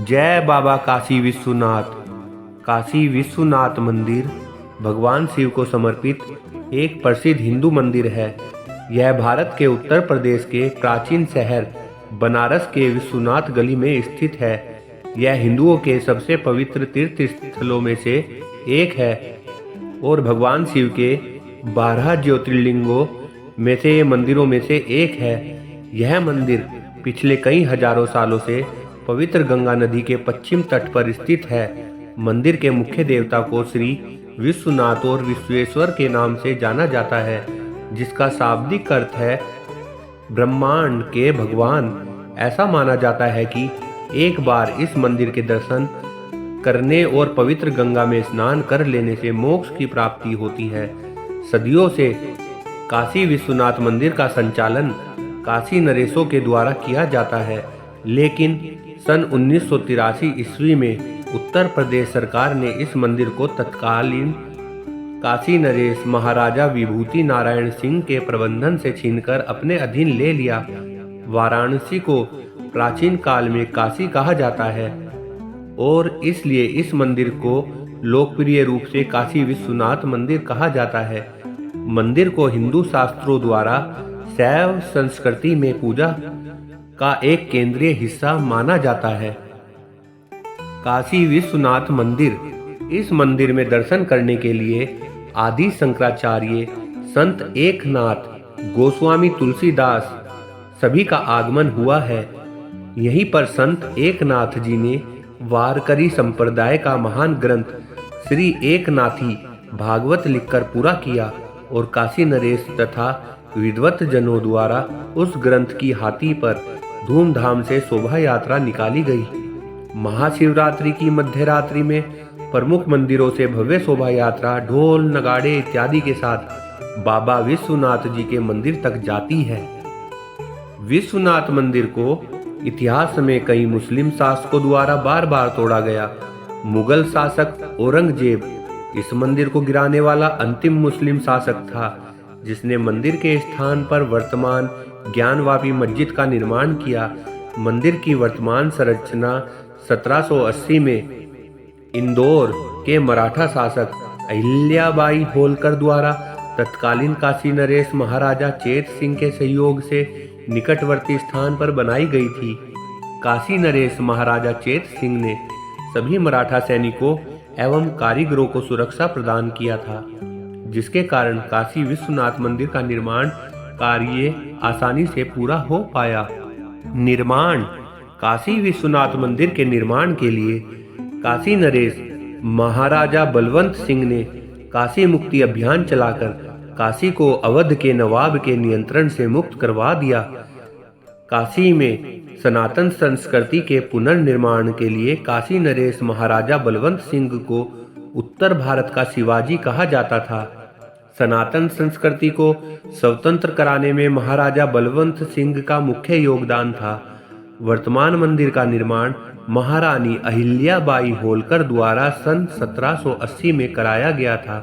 जय बाबा काशी विश्वनाथ। काशी विश्वनाथ मंदिर भगवान शिव को समर्पित एक प्रसिद्ध हिंदू मंदिर है। यह भारत के उत्तर प्रदेश के प्राचीन शहर बनारस के विश्वनाथ गली में स्थित है। यह हिंदुओं के सबसे पवित्र तीर्थ स्थलों में से एक है और भगवान शिव के 12 ज्योतिर्लिंगों में से मंदिरों में से एक है। यह मंदिर पिछले कई हजारों सालों से पवित्र गंगा नदी के पश्चिम तट पर स्थित है। मंदिर के मुख्य देवता को श्री विश्वनाथ और विश्वेश्वर के नाम से जाना जाता है, जिसका शाब्दिक अर्थ है ब्रह्मांड के भगवान। ऐसा माना जाता है कि एक बार इस मंदिर के दर्शन करने और पवित्र गंगा में स्नान कर लेने से मोक्ष की प्राप्ति होती है। सदियों से काशी विश्वनाथ मंदिर का संचालन काशी नरेशों के द्वारा किया जाता है, लेकिन सन 1983 ईस्वी में उत्तर प्रदेश सरकार ने इस मंदिर को तत्कालीन काशी नरेश महाराजा विभूति नारायण सिंह के प्रबंधन से छीनकर अपने अधीन ले लिया। वाराणसी को प्राचीन काल में काशी कहा जाता है और इसलिए इस मंदिर को लोकप्रिय रूप से काशी विश्वनाथ मंदिर कहा जाता है। मंदिर को हिंदू शास्त्रों द्वारा शैव संस्कृति में पूजा का एक केंद्रीय हिस्सा माना जाता है। काशी विश्वनाथ मंदिर। इस मंदिर में दर्शन करने के लिए आदि शंकराचार्य, संत एकनाथ गोस्वामी, तुलसीदास सभी का आगमन हुआ है। यहीं पर संत एकनाथ जी ने वारकरी संप्रदाय का महान ग्रंथ श्री एकनाथी भागवत लिखकर पूरा किया और काशी नरेश तथा विद्वत जनों द्वारा उस ग्रंथ की हाथी पर धूमधाम से शोभा यात्रा निकाली गई। महाशिवरात्रि की मध्य रात्रि में प्रमुख मंदिरों से भव्य शोभा यात्रा ढोल, नगाड़े इत्यादि के साथ बाबा विश्वनाथ जी के मंदिर तक जाती है। विश्वनाथ मंदिर को इतिहास में कई मुस्लिम शासकों द्वारा बार बार तोड़ा गया। मुगल शासक औरंगजेब इस मंदिर को गिराने वाला अंतिम मुस्लिम शासक था, जिसने मंदिर के स्थान पर वर्तमान ज्ञानवापी मस्जिद का निर्माण किया। मंदिर की वर्तमान संरचना 1780 में इंदौर के मराठा शासक अहिल्याबाई होलकर द्वारा तत्कालीन काशी नरेश महाराजा चेत सिंह के सहयोग से निकटवर्ती स्थान पर बनाई गई थी। काशी नरेश महाराजा चेत सिंह ने सभी मराठा सैनिकों एवं कारीगरों को सुरक्षा प्रदान किया था, जिसके कारण काशी विश्वनाथ मंदिर का निर्माण कार्य आसानी से पूरा हो पाया। निर्माण। काशी विश्वनाथ मंदिर के निर्माण के लिए काशी नरेश महाराजा बलवंत सिंह ने काशी मुक्ति अभियान चलाकर काशी को अवध के नवाब के नियंत्रण से मुक्त करवा दिया। काशी में सनातन संस्कृति के पुनर्निर्माण के लिए काशी नरेश महाराजा बलवंत सिंह को उत्तर भारत का शिवाजी कहा जाता था। सनातन संस्कृति को स्वतंत्र कराने में महाराजा बलवंत सिंह का मुख्य योगदान था। वर्तमान मंदिर का निर्माण महारानी अहिल्याबाई होलकर द्वारा सन 1780 में कराया गया था।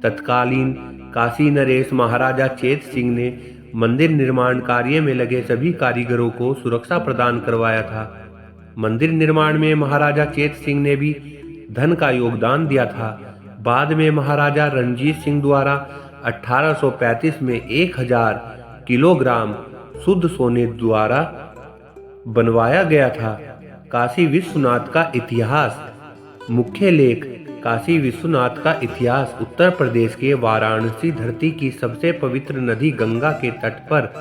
तत्कालीन काशी नरेश महाराजा चेत सिंह ने मंदिर निर्माण कार्य में लगे सभी कारीगरों को सुरक्षा प्रदान करवाया था। मंदिर निर्माण में महाराजा चेत सिंह ने भी धन का योगदान दिया था। बाद में महाराजा रणजीत सिंह द्वारा 1835 में 1000 किलोग्राम शुद्ध सोने द्वारा बनवाया गया था। काशी विश्वनाथ का इतिहास। मुख्य लेख। काशी विश्वनाथ का इतिहास। उत्तर प्रदेश के वाराणसी धरती की सबसे पवित्र नदी गंगा के तट पर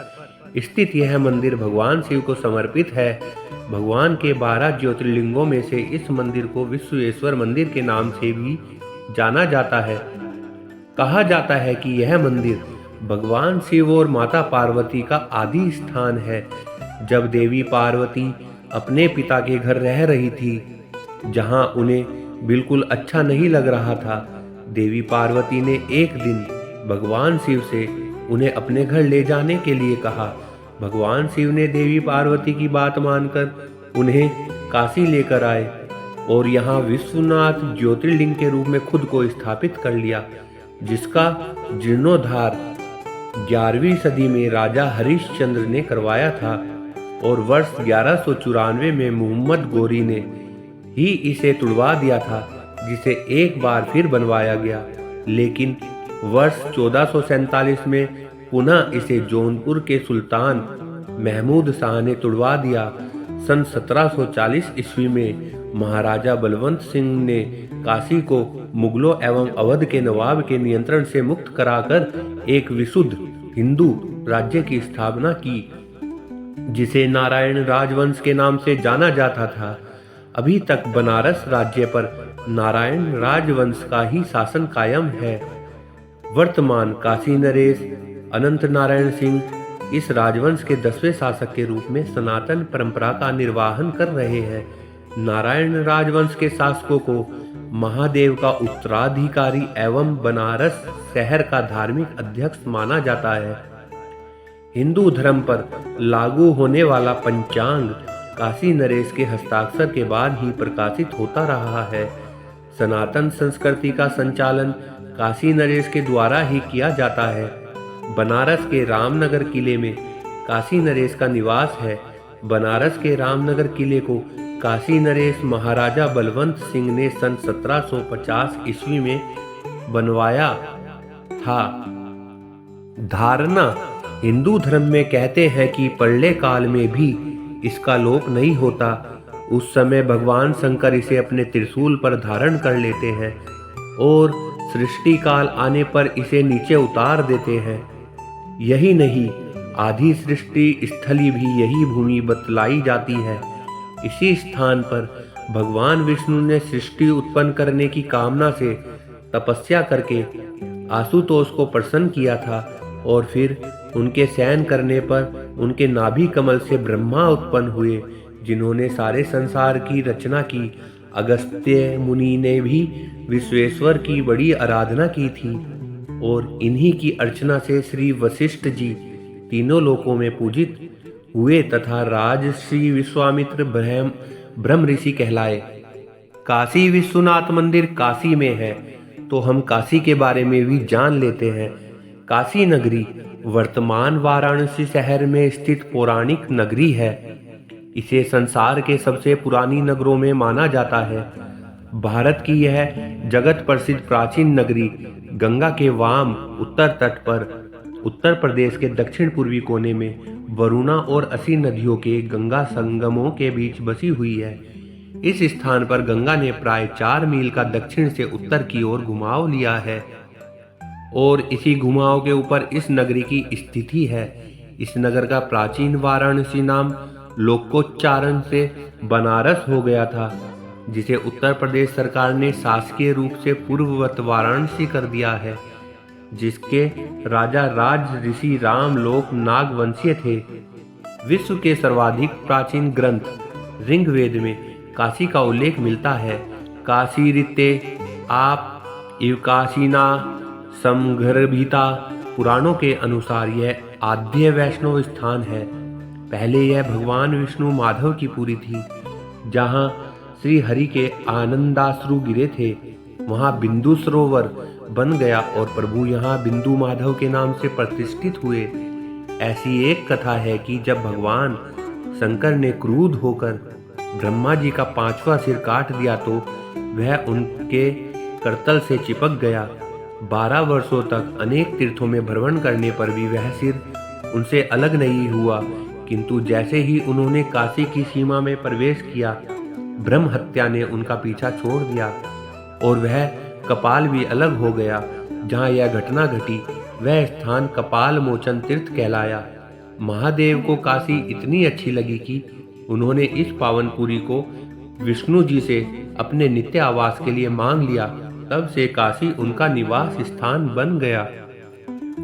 स्थित यह मंदिर भगवान शिव को समर्पित है। भगवान के 12 ज्योतिर्लिंगों में से इस मंदिर को विश्वेश्वर मंदिर के नाम से भी जाना जाता है। कहा जाता है कि यह मंदिर भगवान शिव और माता पार्वती का आदि स्थान है। जब देवी पार्वती अपने पिता के घर रह रही थी, जहां उन्हें बिल्कुल अच्छा नहीं लग रहा था, देवी पार्वती ने एक दिन भगवान शिव से उन्हें अपने घर ले जाने के लिए कहा। भगवान शिव ने देवी पार्वती की बात मानकर उन्हें काशी लेकर आए और यहाँ विश्वनाथ ज्योतिर्लिंग के रूप में खुद को स्थापित कर लिया, जिसका जीर्णोद्धार 11वीं सदी में राजा हरिश्चंद्र ने करवाया था और वर्ष 1194 में मोहम्मद गोरी ने ही इसे तुड़वा दिया था, जिसे एक बार फिर बनवाया गया। लेकिन वर्ष 1447 में पुनः इसे जौनपुर के सुल्तान महमूद शाह ने तुड़वा दिया। सन 1740 ईस्वी में महाराजा बलवंत सिंह ने काशी को मुगलों एवं अवध के नवाब के नियंत्रण से मुक्त कराकर एक विशुद्ध हिंदू राज्य की स्थापना की, जिसे नारायण राजवंश के नाम से जाना जाता था। अभी तक बनारस राज्य पर नारायण राजवंश का ही शासन कायम है। वर्तमान काशी नरेश अनंत नारायण सिंह इस राजवंश के 10वें शासक के रूप में सनातन परंपरा का निर्वाहन कर रहे हैं। नारायण राजवंश के शासकों को महादेव का उत्तराधिकारी एवं बनारस शहर का धार्मिक अध्यक्ष माना जाता है। हिंदू धर्म पर लागू होने वाला पंचांग काशी नरेश के हस्ताक्षर के बाद ही प्रकाशित होता रहा है। सनातन संस्कृति का संचालन काशी नरेश के द्वारा ही किया जाता है। बनारस के रामनगर किले में काशी नरेश का निवास है। बनारस के रामनगर किले को काशी नरेश महाराजा बलवंत सिंह ने सन 1750 ईस्वी में बनवाया था। धारणा हिंदू धर्म में कहते हैं कि प्रलय काल में भी इसका लोप नहीं होता। उस समय भगवान शंकर इसे अपने त्रिशूल पर धारण कर लेते हैं और सृष्टि काल आने पर इसे नीचे उतार देते हैं। यही नहीं, आधी सृष्टि स्थली भी यही भूमि बतलाई जाती है। इसी स्थान पर भगवान विष्णु ने सृष्टि उत्पन्न करने की कामना से तपस्या करके आशुतोष को प्रसन्न किया था और फिर उनके शयन करने पर उनके नाभि कमल से ब्रह्मा उत्पन्न हुए, जिन्होंने सारे संसार की रचना की। अगस्त्य मुनि ने भी विश्वेश्वर की बड़ी आराधना की थी और इन्हीं की अर्चना से श्री वशिष्ठ जी तीनों लोकों में पूजित हुए तथा राजश्री विश्वामित्र ब्रह्म ऋषि कहलाए। काशी विश्वनाथ मंदिर काशी में है, तो हम काशी के बारे में भी जान लेते हैं। काशी नगरी वर्तमान वाराणसी शहर में स्थित पौराणिक नगरी है। इसे संसार के सबसे पुरानी नगरों में माना जाता है। भारत की यह जगत प्रसिद्ध प्राचीन नगरी गंगा के वाम उत्तर तट पर उत्तर प्रदेश के दक्षिण पूर्वी कोने में वरुणा और असी नदियों के गंगा संगमों के बीच बसी हुई है। इस स्थान पर गंगा ने प्राय 4 मील का दक्षिण से उत्तर की ओर घुमाव लिया है और इसी घुमाव के ऊपर इस नगरी की स्थिति है। इस नगर का प्राचीन वाराणसी नाम लोकोच्चारण से बनारस हो गया था, जिसे उत्तर प्रदेश सरकार ने शासकीय रूप से पूर्ववत वाराणसी कर दिया है, जिसके राजा राज ऋषि रामलोक नागवंशीय थे। विश्व के सर्वाधिक प्राचीन ग्रंथ ऋग्वेद में काशी का उल्लेख मिलता है। काशी ऋते आप इवकाशीना समगर्भिता पुराणों के अनुसार यह आद्य वैष्णव स्थान है। पहले यह भगवान विष्णु माधव की पुरी थी, जहाँ श्री हरि के आनंदाश्रु गिरे थे। वहाँ बिंदु सरोवर बन गया और प्रभु यहाँ बिंदु माधव के नाम से प्रतिष्ठित हुए। ऐसी एक कथा है कि जब भगवान शंकर ने क्रुद्ध होकर ब्रह्मा जी का 5वां सिर काट दिया तो वह उनके करतल से चिपक गया। 12 वर्षों तक अनेक तीर्थों में भ्रमण करने पर भी वह सिर उनसे अलग नहीं हुआ, किंतु जैसे ही उन्होंने काशी की सीमा में प्रवेश किया, ब्रह्म हत्या ने उनका पीछा छोड़ दिया और वह कपाल भी अलग हो गया। जहाँ यह घटना घटी वह स्थान कपाल मोचन तीर्थ कहलाया। महादेव को काशी इतनी अच्छी लगी कि उन्होंने इस पावनपुरी को विष्णु जी से अपने नित्य आवास के लिए मांग लिया। तब से काशी उनका निवास स्थान बन गया।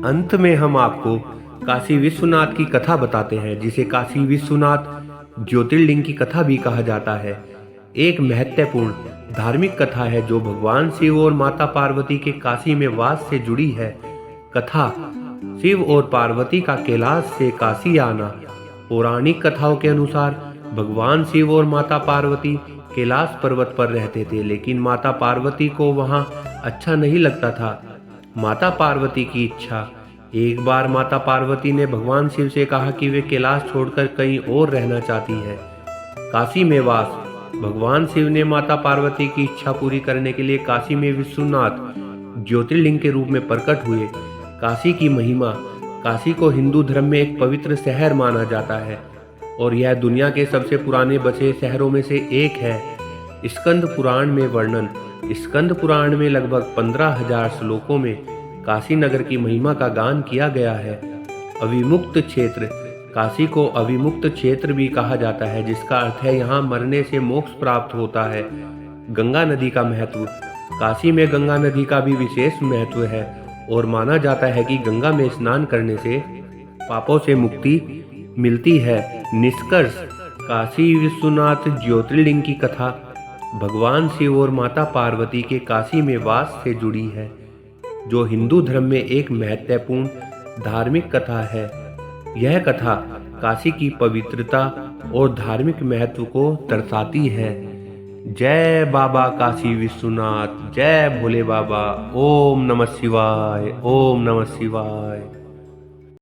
अंत में हम आपको काशी विश्वनाथ की कथा बताते हैं, जिसे काशी विश्वनाथ ज्योतिर्लिंग की कथा भी कहा जाता है। एक महत्वपूर्ण धार्मिक कथा है जो भगवान शिव और माता पार्वती के काशी में वास से जुड़ी है। कथा शिव और पार्वती का कैलाश से काशी आना। पौराणिक कथाओं के अनुसार भगवान शिव और माता पार्वती कैलाश पर्वत पर रहते थे, लेकिन माता पार्वती को वहां अच्छा नहीं लगता था। माता पार्वती की इच्छा। एक बार माता पार्वती ने भगवान शिव से कहा कि वे कैलाश छोड़कर कहीं और रहना चाहती है। काशी में वास भगवान शिव ने माता पार्वती की इच्छा पूरी करने के लिए काशी में विश्वनाथ ज्योतिर्लिंग के रूप में प्रकट हुए। काशी की महिमा। काशी को हिंदू धर्म में एक पवित्र शहर माना जाता है और यह दुनिया के सबसे पुराने बसे शहरों में से एक है। स्कंद पुराण में वर्णन। स्कंद पुराण में लगभग 15,000 श्लोकों में काशी नगर की महिमा का गान किया गया है। अविमुक्त क्षेत्र। काशी को अविमुक्त क्षेत्र भी कहा जाता है, जिसका अर्थ है यहाँ मरने से मोक्ष प्राप्त होता है। गंगा नदी का महत्व। काशी में गंगा नदी का भी विशेष महत्व है और माना जाता है कि गंगा में स्नान करने से पापों से मुक्ति मिलती है। निष्कर्ष। काशी विश्वनाथ ज्योतिर्लिंग की कथा भगवान शिव और माता पार्वती के काशी में वास से जुड़ी है, जो हिंदू धर्म में एक महत्वपूर्ण धार्मिक कथा है। यह कथा काशी की पवित्रता और धार्मिक महत्व को दर्शाती है। जय बाबा काशी विश्वनाथ। जय भोले बाबा। ओम नमः शिवाय। ओम नमः शिवाय।